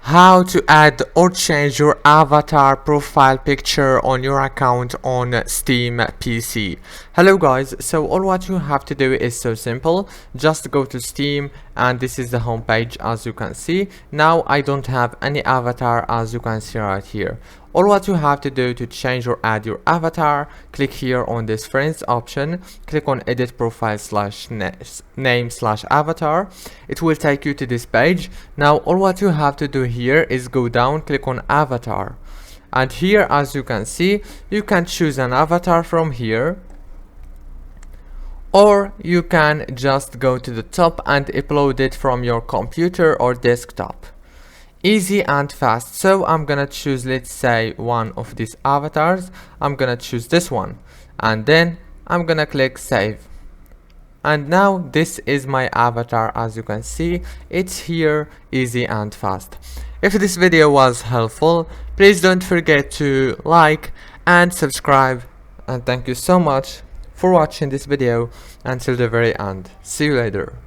How to add or change your avatar profile picture on your account on Steam PC. Hello guys, so all what you have to do is so simple. Just go to Steam and this is the home page as you can see. Now I don't have any avatar as you can see right here. All what you have to do to change or add your avatar, click here on this friends option, click on edit profile slash name slash avatar. It will take you to this page. Now all what you have to do here is go down, click on avatar, and here as you can see you can choose an avatar from here, or you can just go to the top and upload it from your computer or desktop. Easy and fast. So I'm gonna choose, let's say, one of these avatars. I'm gonna choose this one and then I'm gonna click save, and now this is my avatar. As you can see, it's here, easy and fast. If this video was helpful, please don't forget to like and subscribe, and thank you so much for watching this video until the very end. See you later.